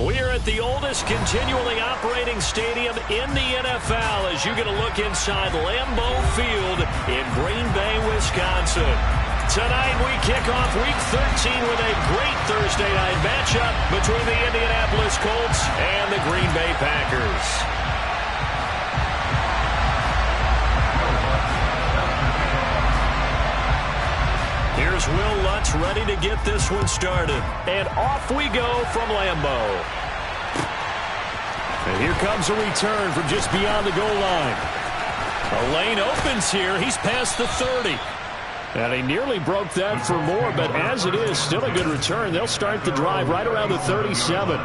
We are at the oldest continually operating stadium in the NFL as you get a look inside Lambeau Field in Green Bay, Wisconsin. Tonight we kick off Week 13 with a great Thursday night matchup between the Indianapolis Colts and the Green Bay Packers. Here's Will Lutz ready to get this one started. And off we go from Lambeau. And here comes a return from just beyond the goal line. A lane opens here. He's past the 30. And he nearly broke that for more, but as it is, still a good return. They'll start the drive right around the 37.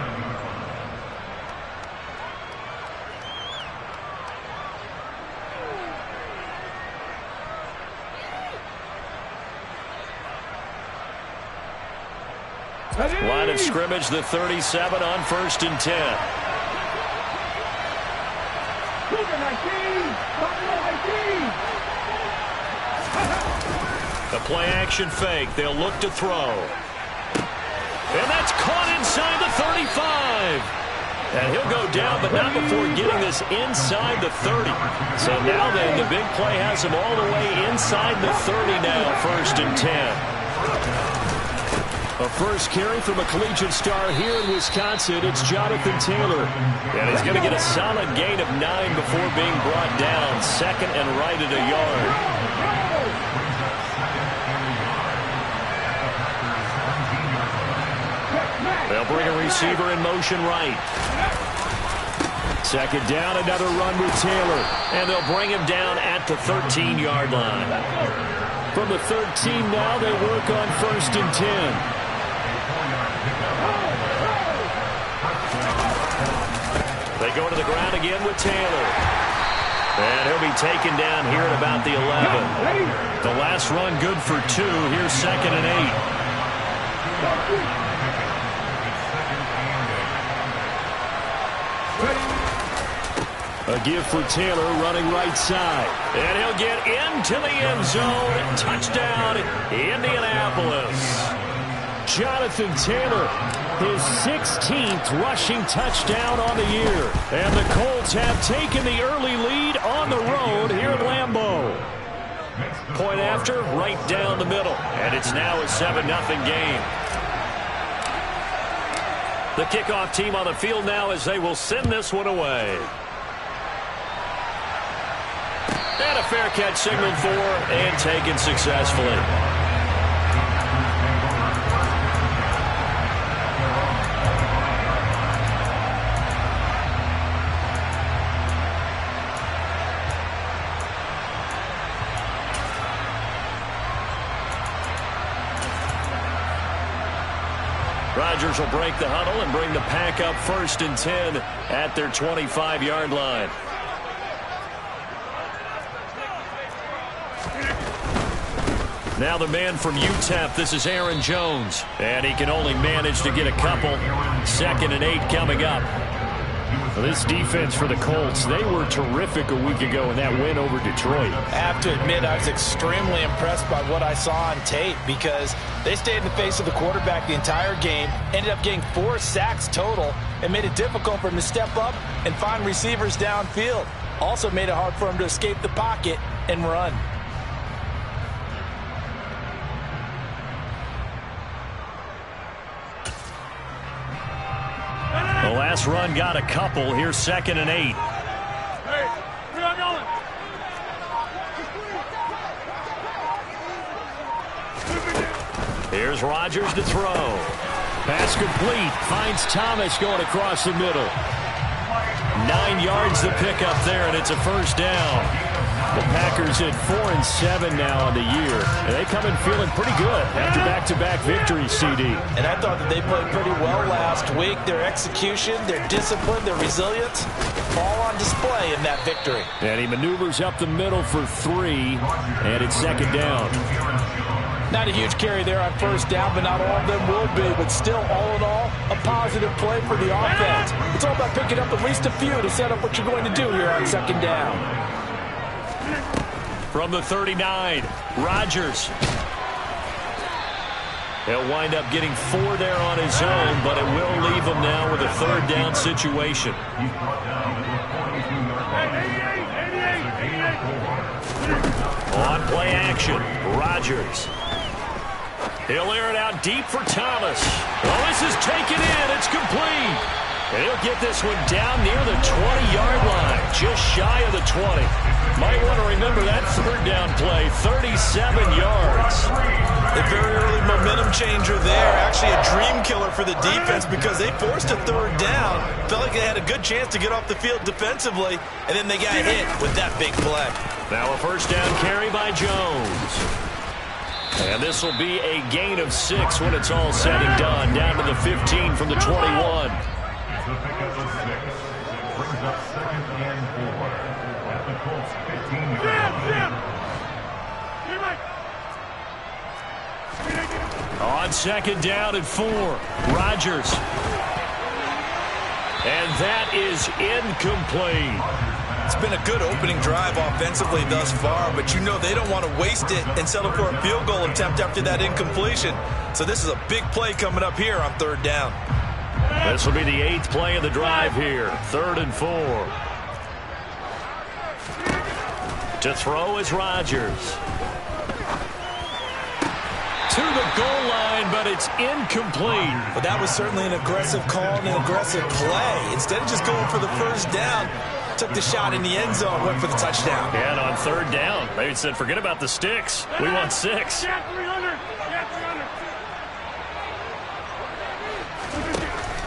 Line of scrimmage, the 37 on 1st and 10. The play-action fake. They'll look to throw. And that's caught inside the 35. And he'll go down, but not before getting this inside the 30. So now then, the big play has him all the way inside the 30 now, 1st and 10. A first carry from a collegiate star here in Wisconsin. It's Jonathan Taylor. And he's going to get a solid gain of 9 before being brought down. 2nd and right at a yard. They'll bring a receiver in motion right. 2nd down, another run with Taylor. And they'll bring him down at the 13-yard line. From the 13 now, they work on 1st and 10. They go to the ground again with Taylor. And he'll be taken down here at about the 11. The last run good for 2. Here's 2nd and 8. A give for Taylor running right side. And he'll get into the end zone. Touchdown, Indianapolis. Jonathan Taylor, his 16th rushing touchdown on the year. And the Colts have taken the early lead on the road here at Lambeau. Point after, right down the middle. And it's now a 7-0 game. The kickoff team on the field now as they will send this one away. And a fair catch signaled for and taken successfully. Rodgers will break the huddle and bring the pack up 1st and 10 at their 25-yard line. Now the man from UTEP, this is Aaron Jones. And he can only manage to get a couple. 2nd and 8 coming up. Well, this defense for the Colts, they were terrific a week ago in that win over Detroit. I have to admit, I was extremely impressed by what I saw on tape because they stayed in the face of the quarterback the entire game, ended up getting 4 sacks total, and made it difficult for him to step up and find receivers downfield. Also made it hard for him to escape the pocket and run. The last run got a couple. Here's 2nd and 8. Here's Rodgers to throw. Pass complete. Finds Thomas going across the middle. 9 yards to pick up there, and it's a 1st down. The Packers at 4-7 now on the year. And they come in feeling pretty good after back-to-back victories, CD. And I thought that they played pretty well last week. Their execution, their discipline, their resilience, all on display in that victory. And he maneuvers up the middle for 3, and it's 2nd down. Not a huge carry there on 1st down, but not all of them will be. But still, all in all, a positive play for the offense. It's all about picking up at least a few to set up what you're going to do here on 2nd down. From the 39, Rodgers. He'll wind up getting 4 there on his own, but it will leave them now with a third down situation. On play action, Rodgers. He'll air it out deep for Thomas. Oh, this is taken in. It's complete. And he'll get this one down near the 20-yard line, just shy of the 20. Might want to remember that third down play, 37 yards. A very early momentum changer there. Actually a dream killer for the defense because they forced a third down. Felt like they had a good chance to get off the field defensively, and then they got hit with that big play. Now a first down carry by Jones. And this will be a gain of 6 when it's all said and done. Down to the 15 from the 21. Brings up 2nd and 4 at the Colts 15-yard line. On 2nd down and 4, Rodgers. And that is incomplete. It's been a good opening drive offensively thus far, but you know they don't want to waste it and settle for a field goal attempt after that incompletion. So this is a big play coming up here on 3rd down. This will be the 8th play of the drive here. 3rd and 4. To throw is Rodgers. To the goal line, but it's incomplete. But that was certainly an aggressive call and an aggressive play. Instead of just going for the first down, took the shot in the end zone, went for the touchdown. And on 3rd down, they said, forget about the sticks. We want 6.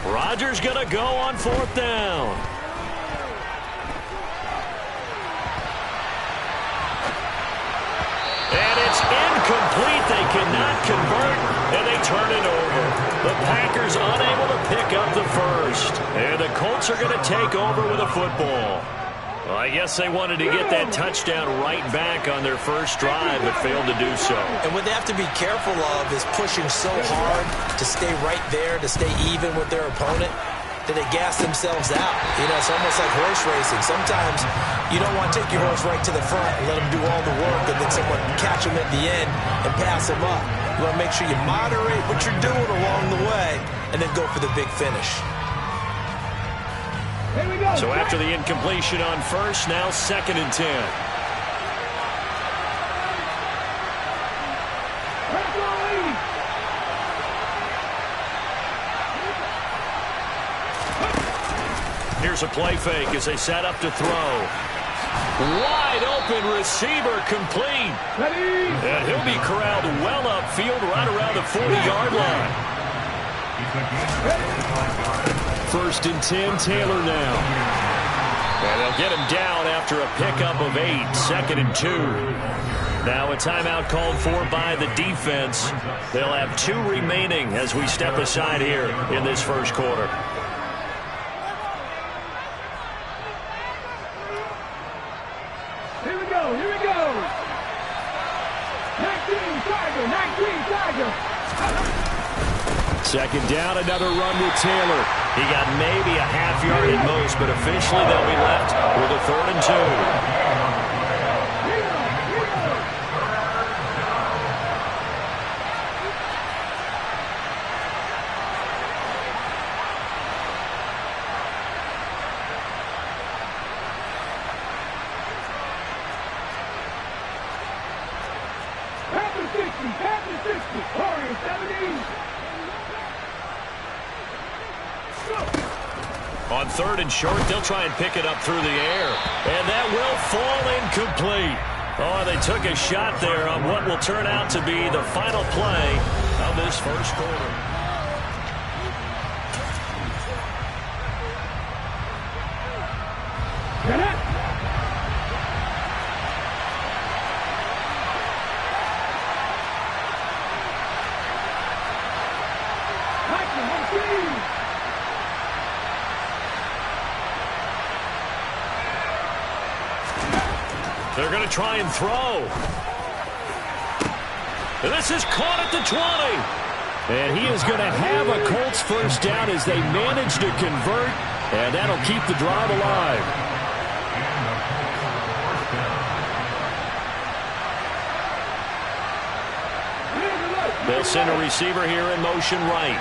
Rodgers going to go on 4th down. And it's incomplete. They cannot convert, and they turn it over. The Packers unable to pick up the first. And the Colts are going to take over with a football. Well, I guess they wanted to get that touchdown right back on their first drive, but failed to do so. And what they have to be careful of is pushing so hard to stay right there, to stay even with their opponent, that they gas themselves out. You know, it's almost like horse racing. Sometimes you don't want to take your horse right to the front and let them do all the work, and then someone catch them at the end and pass them up. You want to make sure you moderate what you're doing along the way and then go for the big finish. So after the incompletion on 1st, now 2nd and 10. Here's a play fake as they set up to throw. Wide open receiver complete. And he'll be corralled well upfield right around the 40-yard line. 1st and 10, Taylor now. And they'll get him down after a pickup of 8, 2nd and 2. Now a timeout called for by the defense. They'll have 2 remaining as we step aside here in this first quarter. Here we go. 19 Tiger. 2nd down, another run with Taylor. He got maybe a half yard at most, but officially they'll be left with a 3rd and 2. Warriors 17. On 3rd and short, they'll try and pick it up through the air. And that will fall incomplete. Oh, they took a shot there on what will turn out to be the final play of this first quarter. They're going to try and throw. And this is caught at the 20. And he is going to have a Colts first down as they manage to convert. And that'll keep the drive alive. They'll send a receiver here in motion right.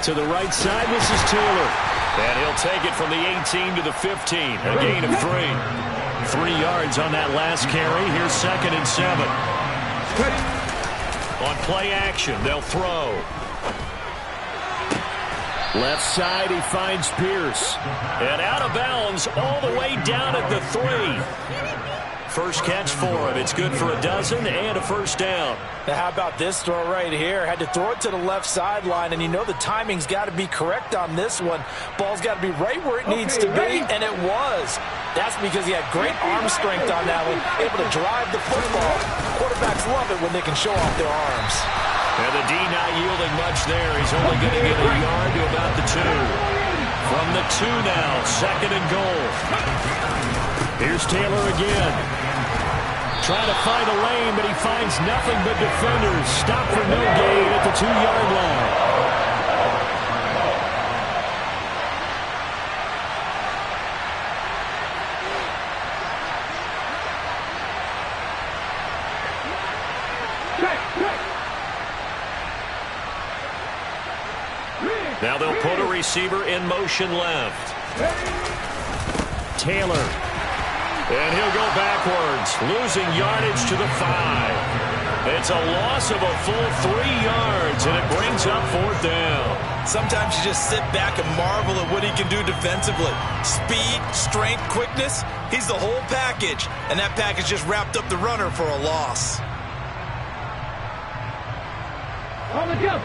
To the right side, this is Taylor. And he'll take it from the 18 to the 15. A gain of 3. 3 yards on that last carry. Here's 2nd and 7. On play action, they'll throw. Left side, he finds Pierce. And out of bounds all the way down at the 3. First catch for him. It's good for a dozen and a first down. Now how about this throw right here? Had to throw it to the left sideline, and you know the timing's got to be correct on this one. Ball's got to be right where it needs to be, and it was. That's because he had great arm strength on that one, able to drive the football. Quarterbacks love it when they can show off their arms. And the D not yielding much there. He's only going to get a yard to about the 2. From the 2 now, 2nd and goal. Here's Taylor again. Trying to find a lane, but he finds nothing but defenders. Stop for no gain at the 2-yard line. Now they'll put a receiver in motion left. Taylor. And he'll go backwards, losing yardage to the 5. It's a loss of a full 3 yards, and it brings up 4th down. Sometimes you just sit back and marvel at what he can do defensively. Speed, strength, quickness, he's the whole package. And that package just wrapped up the runner for a loss. On the jump.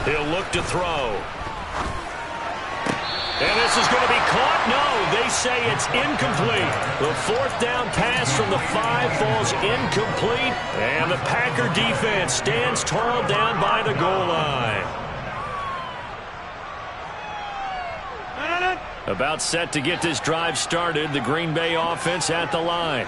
He'll look to throw. And this is going to be caught. No, they say it's incomplete. The 4th down pass from the 5 falls incomplete. And the Packer defense stands tall down by the goal line. About set to get this drive started. The Green Bay offense at the line.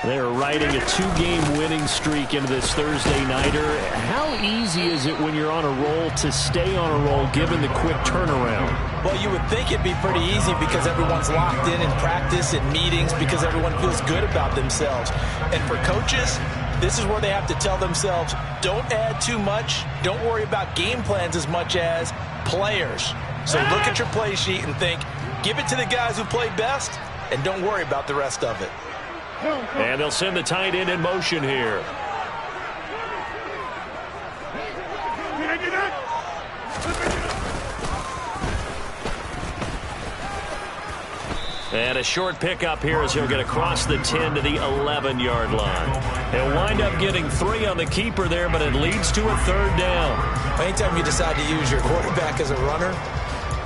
They're riding a 2-game winning streak into this Thursday nighter. How easy is it when you're on a roll to stay on a roll given the quick turnaround? Well, you would think it'd be pretty easy because everyone's locked in practice and meetings because everyone feels good about themselves. And for coaches, this is where they have to tell themselves, don't add too much. Don't worry about game plans as much as players. So look at your play sheet and think, give it to the guys who play best and don't worry about the rest of it. And they'll send the tight end in motion here. And a short pickup here as he'll get across the 10 to the 11-yard line. He'll wind up getting 3 on the keeper there, but it leads to a 3rd down. Anytime you decide to use your quarterback as a runner,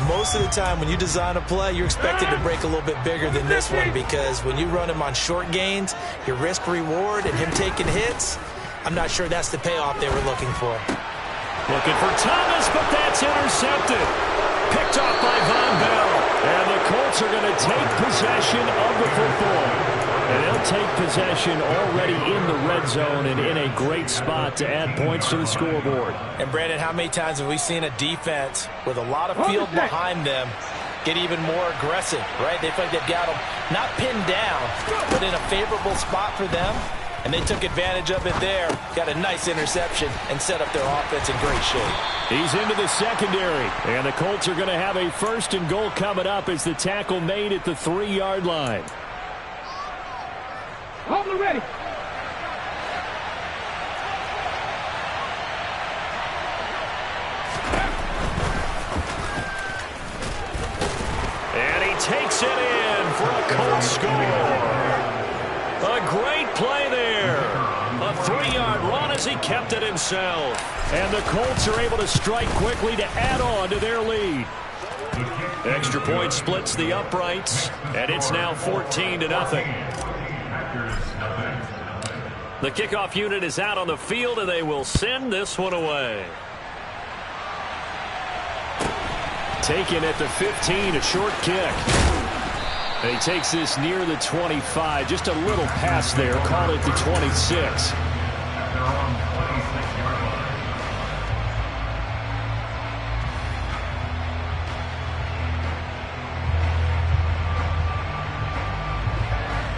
most of the time when you design a play, you're expected to break a little bit bigger than this one because when you run him on short gains, your risk-reward and him taking hits, I'm not sure that's the payoff they were looking for. Looking for Thomas, but that's intercepted. Picked off by Von Bell. And the Colts are going to take possession of the football. And they'll take possession already in the red zone and in a great spot to add points to the scoreboard. And, Brandon, how many times have we seen a defense with a lot of field behind them get even more aggressive, right? They feel like they've got them not pinned down, but in a favorable spot for them. And they took advantage of it there. Got a nice interception and set up their offense in great shape. He's into the secondary. And the Colts are going to have a 1st and goal coming up as the tackle made at the 3-yard line. Hold it ready. And he takes it in for a Colts score. A great play there. A 3-yard run as he kept it himself. And the Colts are able to strike quickly to add on to their lead. Extra point splits the uprights, and it's now 14-0. The kickoff unit is out on the field, and they will send this one away. Taken at the 15, a short kick. And he takes this near the 25. Just a little pass there. Call it the 26.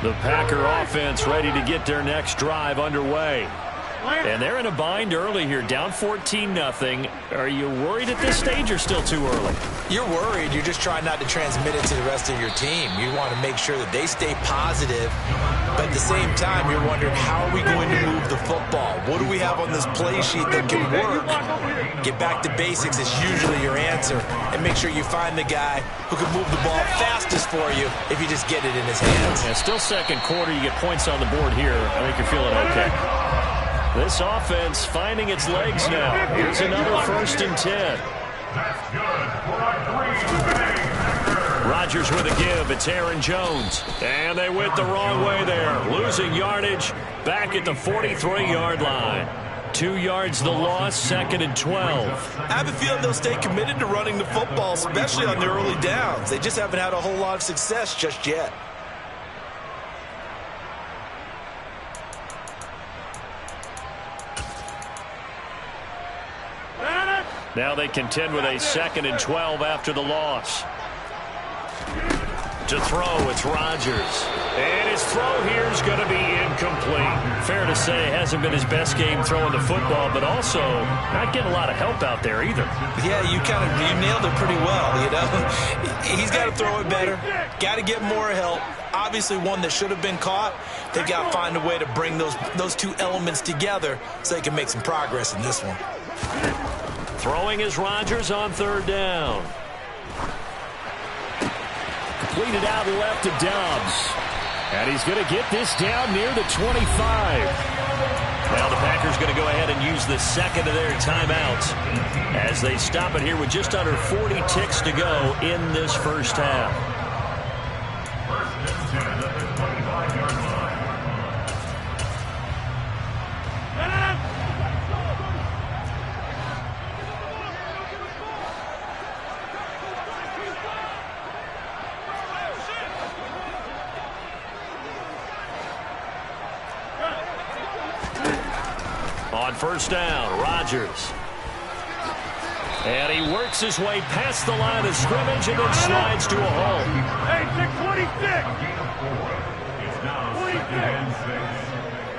The Packer offense ready to get their next drive underway. And they're in a bind early here, down 14-0. Are you worried at this stage or still too early? You're worried. You're just trying not to transmit it to the rest of your team. You want to make sure that they stay positive. But at the same time, you're wondering, how are we going to move the football? What do we have on this play sheet that can work? Get back to basics is usually your answer. And make sure you find the guy who can move the ball fastest for you if you just get it in his hands. Yeah, still second quarter. You get points on the board here. I think you're feeling okay. This offense finding its legs now. Here's another 1st and 10. That's good for a 3 Rodgers with a give. It's Aaron Jones. And they went the wrong way there. Losing yardage back at the 43-yard line. 2 yards the loss, 2nd and 12. I have a feeling they'll stay committed to running the football, especially on their early downs. They just haven't had a whole lot of success just yet. Now they contend with a 2nd and 12 after the loss. To throw, it's Rodgers. And his throw here is going to be incomplete. Fair to say, hasn't been his best game throwing the football, but also not getting a lot of help out there either. Yeah, you nailed it pretty well, you know. He's got to throw it better. Got to get more help. Obviously one that should have been caught. They've got to find a way to bring those two elements together so they can make some progress in this one. Throwing is Rodgers on 3rd down. Completed out left to Dobbs. And he's going to get this down near the 25. Now the Packers going to go ahead and use the 2nd of their timeouts as they stop it here with just under 40 ticks to go in this first half. 1st and 10 at the 25-yard line. On 1st down, Rodgers. And he works his way past the line of scrimmage and then slides to a hole. Hey, 626. It's now 2nd and 6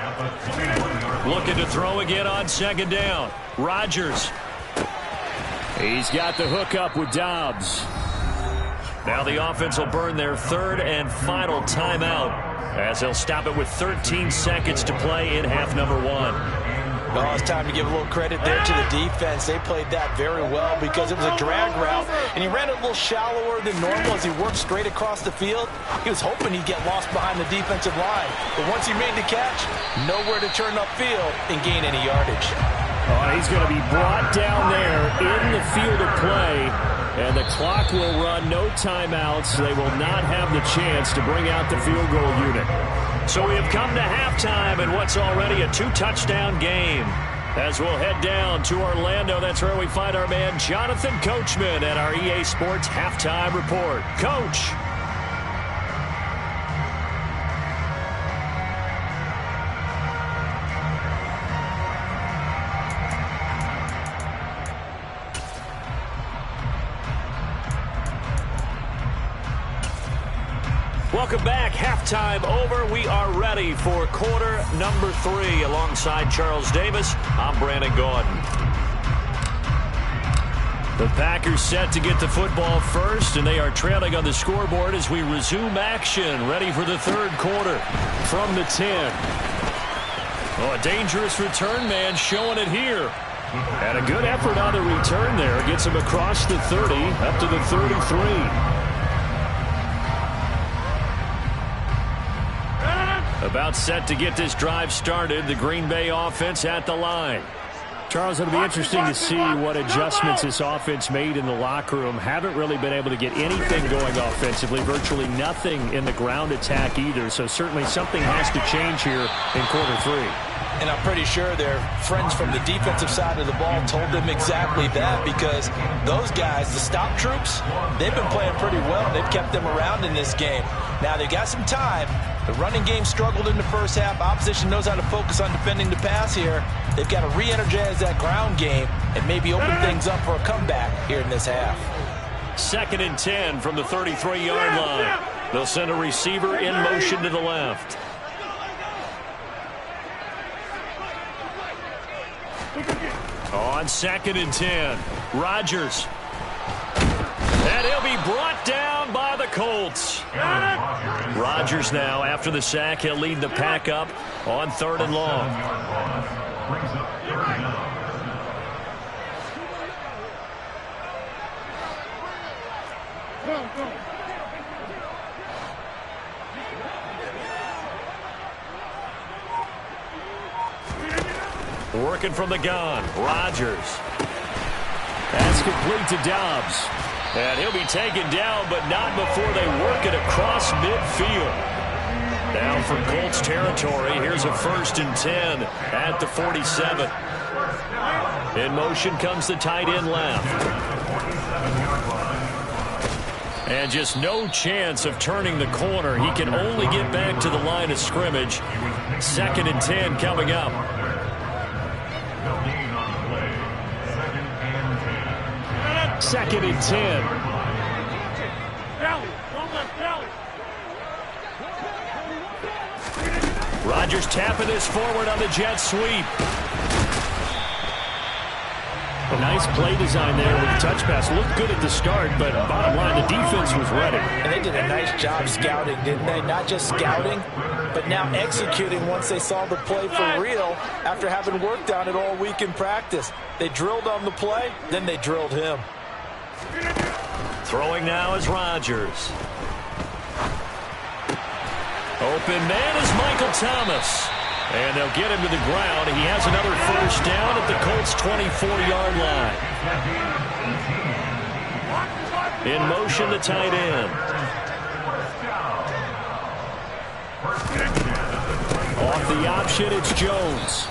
at the 21-yard line. Looking to throw again on 2nd down. Rodgers. He's got the hook up with Dobbs. Now the offense will burn their 3rd and final timeout as they'll stop it with 13 seconds to play in half number 1. Well, it's time to give a little credit there to the defense. They played that very well because it was a drag route, and he ran it a little shallower than normal as he worked straight across the field. He was hoping he'd get lost behind the defensive line, but once he made the catch, nowhere to turn upfield and gain any yardage. Oh, he's going to be brought down there in the field of play, and the clock will run, no timeouts. They will not have the chance to bring out the field goal unit. So we have come to halftime in what's already a 2-touchdown game. As we'll head down to Orlando, that's where we find our man Jonathan Coachman at our EA Sports Halftime Report. Coach. Welcome back. Halftime over. We are ready for quarter number 3. Alongside Charles Davis, I'm Brandon Gordon. The Packers set to get the football first, and they are trailing on the scoreboard as we resume action. Ready for the 3rd quarter from the 10. Oh, a dangerous return man showing it here. And a good effort on the return there. Gets him across the 30, up to the 33. About set to get this drive started. The Green Bay offense at the line. Charles, it'll be interesting to see what adjustments this offense made in the locker room. Haven't really been able to get anything going offensively. Virtually nothing in the ground attack either. So certainly something has to change here in quarter 3. And I'm pretty sure their friends from the defensive side of the ball told them exactly that, because those guys, the stop troops, they've been playing pretty well. They've kept them around in this game. Now they've got some time. The running game struggled in the first half. Opposition knows how to focus on defending the pass here. They've got to re-energize that ground game and maybe open things up for a comeback here in this half. 2nd and 10 from the 33-yard line. They'll send a receiver in motion to the left. On 2nd and 10, Rodgers. And he'll be brought down by the Colts. Rodgers now, after the sack, he'll lead the pack up on 3rd and long. Working from the gun, Rodgers. That's complete to Dobbs. And he'll be taken down, but not before they work it across midfield. Now for Colts territory, here's a 1st and 10 at the 47. In motion comes the tight end left. And just no chance of turning the corner. He can only get back to the line of scrimmage. 2nd and 10 coming up. 2nd and 10. Rodgers tapping this forward on the jet sweep. A nice play design there with the touch pass. Looked good at the start, but bottom line, the defense was ready. And they did a nice job scouting, didn't they? Not just scouting, but now executing once they saw the play for real after having worked on it all week in practice. They drilled on the play, then they drilled him. Throwing now is Rodgers. Open man is Michael Thomas. And they'll get him to the ground. He has another 1st down at the Colts' 24-yard line. In motion, the tight end. Off the option, it's Jones.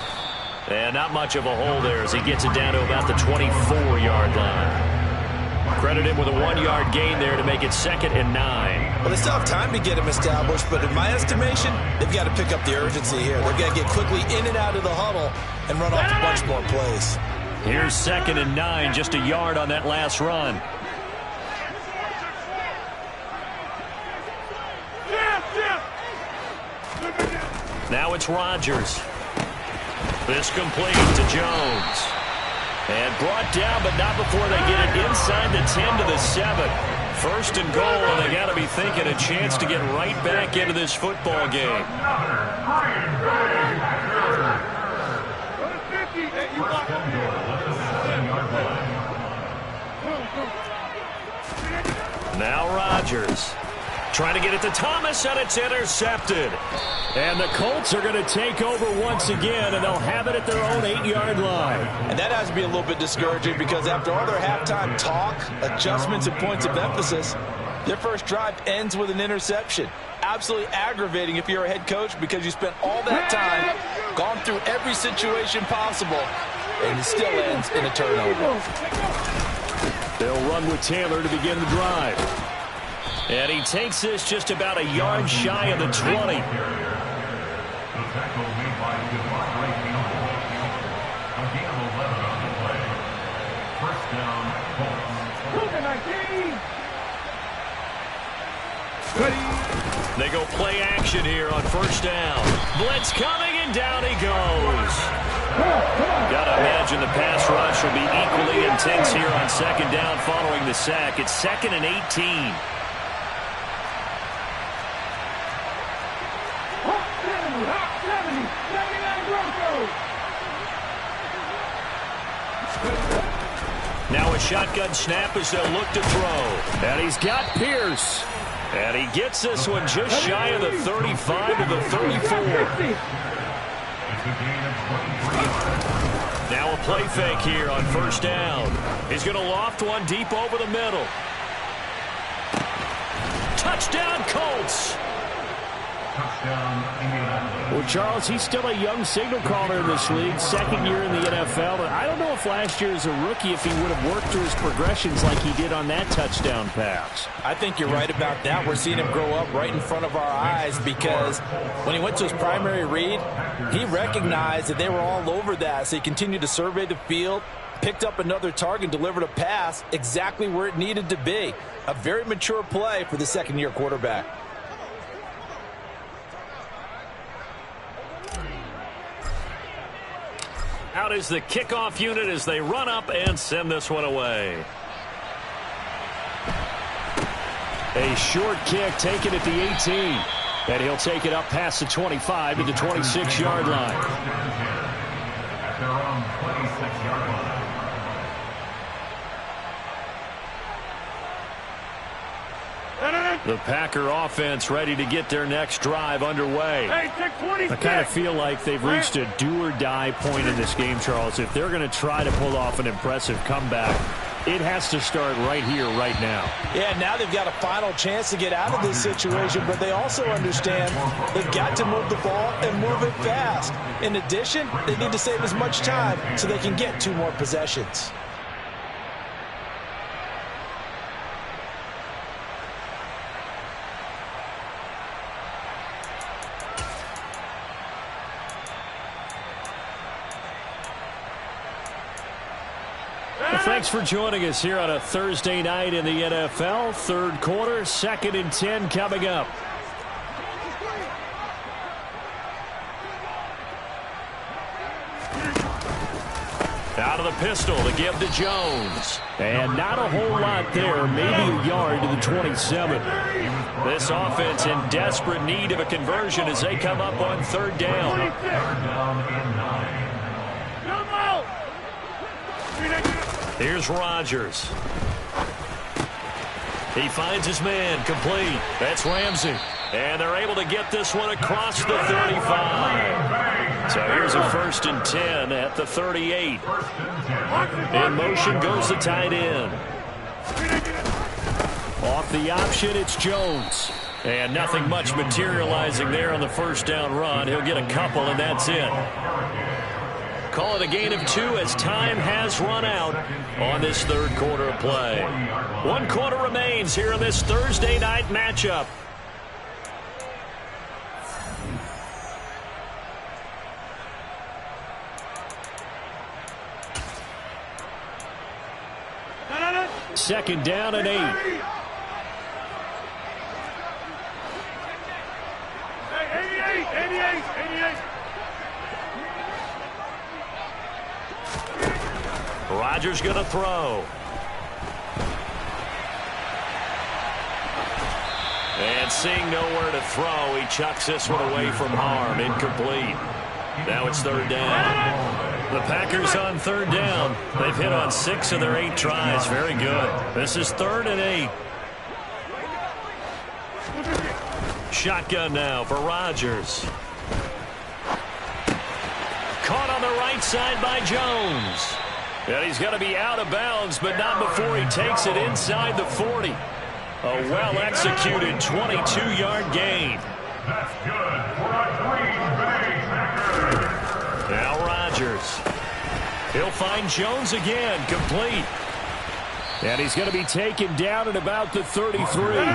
And not much of a hole there as he gets it down to about the 24-yard line. Credit him with a 1-yard gain there to make it 2nd and 9. Well, they still have time to get him established, but in my estimation, they've got to pick up the urgency here. They've got to get quickly in and out of the huddle and run off a bunch more plays. Here's 2nd and 9, just a yard on that last run. Now it's Rodgers. This complete to Jones. And brought down, but not before they get it inside the 10 to the 7. 1st and goal, and they got to be thinking a chance to get right back into this football game. Now Rodgers. Trying to get it to Thomas, and it's intercepted. And the Colts are going to take over once again, and they'll have it at their own 8-yard line. And that has to be a little bit discouraging because after all their halftime talk, adjustments, and points of emphasis, their first drive ends with an interception. Absolutely aggravating if you're a head coach because you spent all that time, gone through every situation possible, and it still ends in a turnover. They'll run with Taylor to begin the drive. And he takes this just about a yard shy of the 20. They go play action here on 1st down. Blitz coming, and down he goes. Got to imagine the pass rush will be equally intense here on 2nd down following the sack. It's 2nd and 18. Now a shotgun snap as they'll look to throw. And he's got Pierce. And he gets this one just shy of the 35 to the 34. Now a play fake here on 1st down. He's going to loft one deep over the middle. Touchdown, Colts. Well, Charles, he's still a young signal caller in this league, 2nd year in the NFL. But I don't know if last year as a rookie, if he would have worked through his progressions like he did on that touchdown pass. I think you're right about that. We're seeing him grow up right in front of our eyes because when he went to his primary read, he recognized that they were all over that. So he continued to survey the field, picked up another target, delivered a pass exactly where it needed to be. A very mature play for the 2nd-year quarterback. out is the kickoff unit as they run up and send this one away. A short kick taken at the 18. And he'll take it up past the 25 to the 26-yard line. At their own 26-yard line. The Packer offense ready to get their next drive underway. Hey, take 26. I kind of feel like they've reached a do-or-die point in this game, Charles. If they're going to try to pull off an impressive comeback, it has to start right here, right now. Yeah, now they've got a final chance to get out of this situation, but they also understand they've got to move the ball and move it fast. In addition, they need to save as much time so they can get 2 more possessions. Thanks for joining us here on a Thursday night in the NFL. Third quarter, 2nd and 10 coming up. Out of the pistol to give to Jones. And not a whole lot there, maybe a yard to the 27. This offense in desperate need of a conversion as they come up on 3rd down. Here's Rodgers. He finds his man, complete. That's Ramsey. And they're able to get this one across the 35. So here's a 1st and 10 at the 38. In motion goes the tight end. Off the option, it's Jones. And nothing much materializing there on the 1st down run. He'll get a couple, and that's it. Call it a gain of 2 as time has run out on this 3rd quarter of play. 1 quarter remains here in this Thursday night matchup. Second down and 8. Hey, 88. Rodgers going to throw. And seeing nowhere to throw, he chucks this one away from harm. Incomplete. Now it's 3rd down. The Packers on 3rd down. They've hit on 6 of their 8 tries. Very good. This is 3rd and 8. Shotgun now for Rodgers. Caught on the right side by Jones. And he's going to be out of bounds, but not before he takes it inside the 40. A well-executed 22-yard gain. That's good for a Green Bay Packers. Now Rodgers. He'll find Jones again, complete. And he's going to be taken down at about the 33. Complete to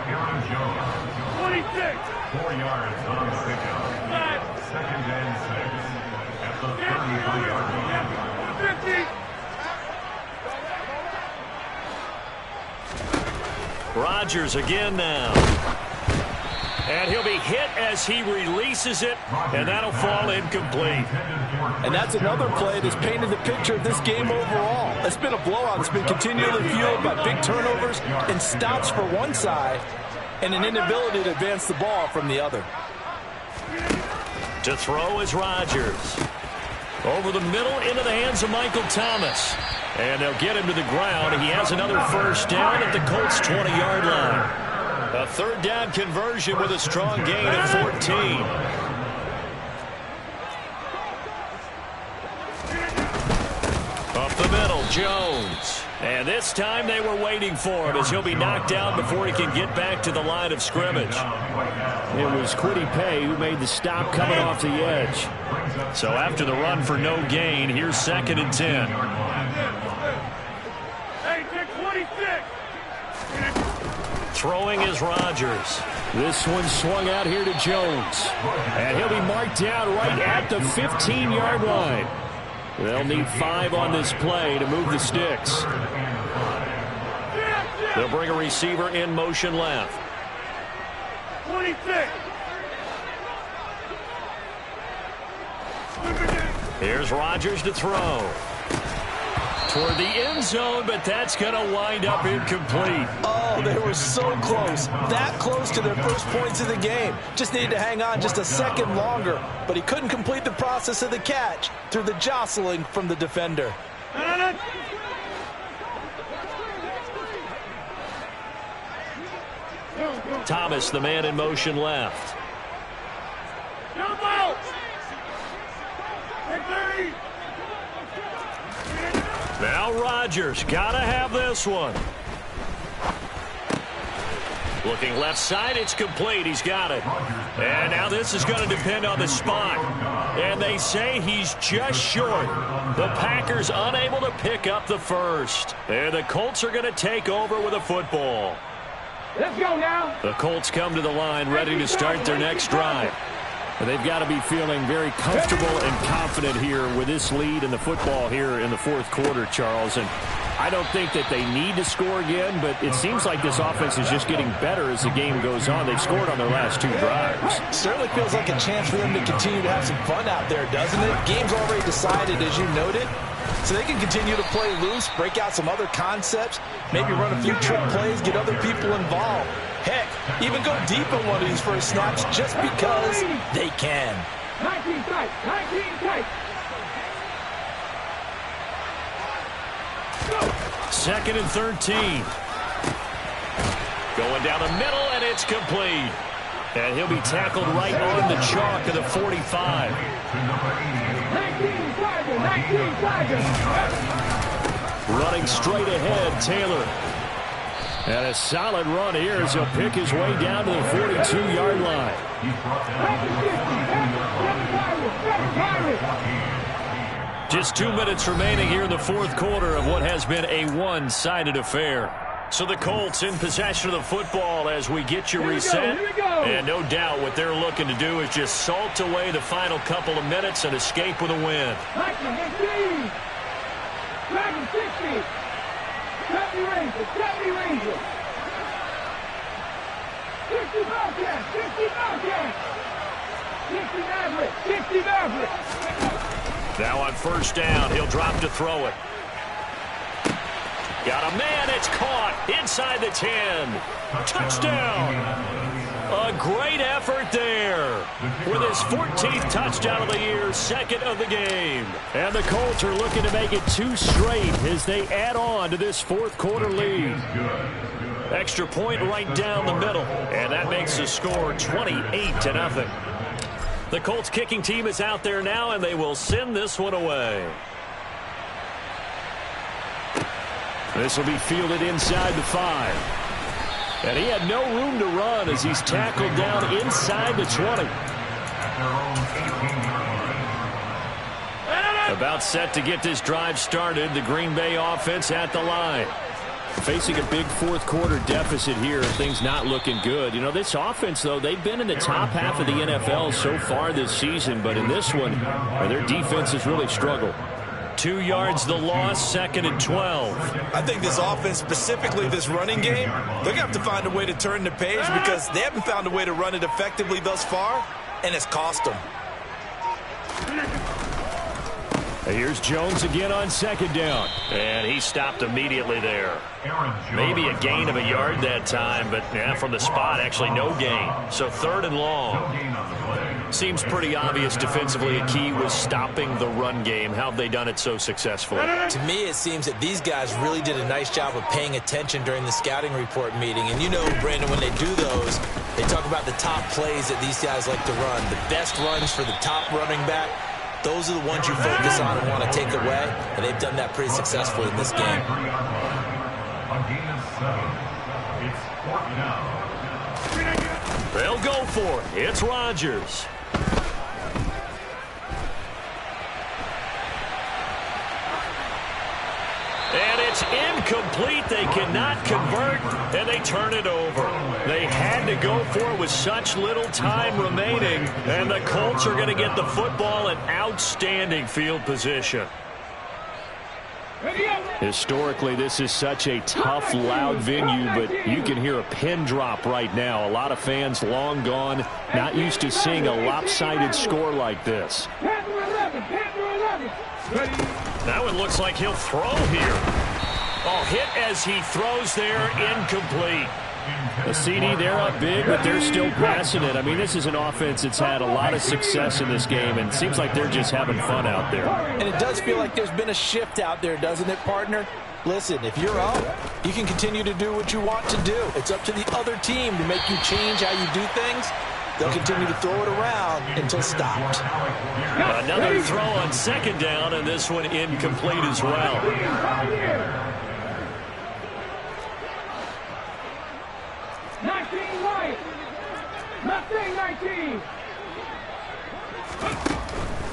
Aaron Jones. 26. 4 yards on the pickup. 2nd and 6 at the 35-yard line. 50. Rodgers again now. And he'll be hit as he releases it, and that'll fall incomplete. And that's another play that's painted the picture of this game overall. It's been a blowout. It's been continually fueled by big turnovers and stops for one side and an inability to advance the ball from the other. To throw is Rodgers. Over the middle into the hands of Michael Thomas. And they'll get him to the ground. He has another 1st down at the Colts' 20-yard line. A 3rd down conversion with a strong gain of 14. Up the middle, Jones. And this time they were waiting for him as he'll be knocked out before he can get back to the line of scrimmage. It was Kwity Paye who made the stop coming off the edge. So after the run for no gain, here's 2nd and 10. Hey, take 26. Throwing is Rodgers. This one swung out here to Jones. And he'll be marked down right at the 15-yard line. They'll need 5 on this play to move the sticks. They'll bring a receiver in motion left. 26. Here's Rodgers to throw. Toward the end zone, but that's going to wind up incomplete. Oh, they were so close. That close to their first points of the game. Just needed to hang on just a second longer, but he couldn't complete the process of the catch through the jostling from the defender. Thomas, the man in motion left. Now Rodgers, gotta have this one. Looking left side, it's complete. He's got it. And now this is going to depend on the spot. And they say he's just short. The Packers unable to pick up the first. And the Colts are going to take over with a football. Let's go now. The Colts come to the line ready to start their next drive. They've got to be feeling very comfortable and confident here with this lead in the football here in the fourth quarter, Charles. And I don't think that they need to score again, but it seems like this offense is just getting better as the game goes on. They've scored on their last 2 drives. Certainly feels like a chance for them to continue to have some fun out there, doesn't it? Game's already decided, as you noted. So they can continue to play loose, break out some other concepts, maybe run a few trick plays, get other people involved. Heck, even go deep in one of these first snaps just because they can. 19 tight, 19 tight. Second and 13. Going down the middle, and it's complete. And he'll be tackled right on the chalk of the 45. 19 Tiger, 19 Tiger. Running straight ahead, Taylor. And a solid run here as he'll pick his way down to the 42-yard line. Just 2 minutes remaining here in the fourth quarter of what has been a one-sided affair. So the Colts in possession of the football as we get you reset. And no doubt what they're looking to do is just salt away the final couple of minutes and escape with a win. 70 Rangers, 70 Rangers. 60 Bobcats, 60 Bobcats. 60 Maverick, 60 Maverick. Now on first down, he'll drop to throw it. Got a man, it's caught inside the 10. Touchdown. A great effort there with his 14th touchdown of the year, second of the game. And the Colts are looking to make it 2 straight as they add on to this fourth quarter lead. Extra point right down the middle, and that makes the score 28-0. The Colts kicking team is out there now, and they will send this one away. This will be fielded inside the 5. And he had no room to run as he's tackled down inside the 20. About set to get this drive started, the Green Bay offense at the line. Facing a big fourth quarter deficit here, things not looking good. You know, this offense, though, they've been in the top half of the NFL so far this season, but in this one, their defense has really struggled. 2 yards the loss, second and 12. I think this offense, specifically this running game, they're going to have to find a way to turn the page because they haven't found a way to run it effectively thus far, and it's cost them. Here's Jones again on second down. And he stopped immediately there. Maybe a gain of a yard that time, but yeah, from the spot, actually no gain. So third and long. Seems pretty obvious defensively a key was stopping the run game. How have they done it so successfully? To me, it seems that these guys really did a nice job of paying attention during the scouting report meeting. And you know, Brandon, when they do those, they talk about the top plays that these guys like to run. The best runs for the top running back. Those are the ones you focus on and want to take away, and they've done that pretty successfully in this game. They'll go for it. It's Rodgers. And it's incomplete. They cannot convert, and they turn it over. They had to go for it with such little time remaining, and the Colts are going to get the football in outstanding field position. Historically, this is such a tough, loud venue, but you can hear a pin drop right now. A lot of fans long gone, not used to seeing a lopsided score like this. Panther 11, Panther 11. Now it looks like he'll throw here. Oh, hit as he throws there, incomplete. The CD, they're up big, but they're still passing it. I mean, this is an offense that's had a lot of success in this game, and it seems like they're just having fun out there. And it does feel like there's been a shift out there, doesn't it, partner? Listen, if you're up, you can continue to do what you want to do. It's up to the other team to make you change how you do things. They'll continue to throw it around until stopped. Another throw on second down, and this one incomplete as well. 19 right. Nothing 19.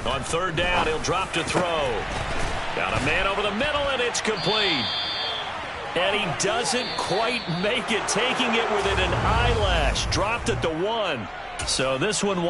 On third down, he'll drop to throw. Got a man over the middle, and it's complete. And he doesn't quite make it, taking it within an eyelash. Dropped at the 1. So this one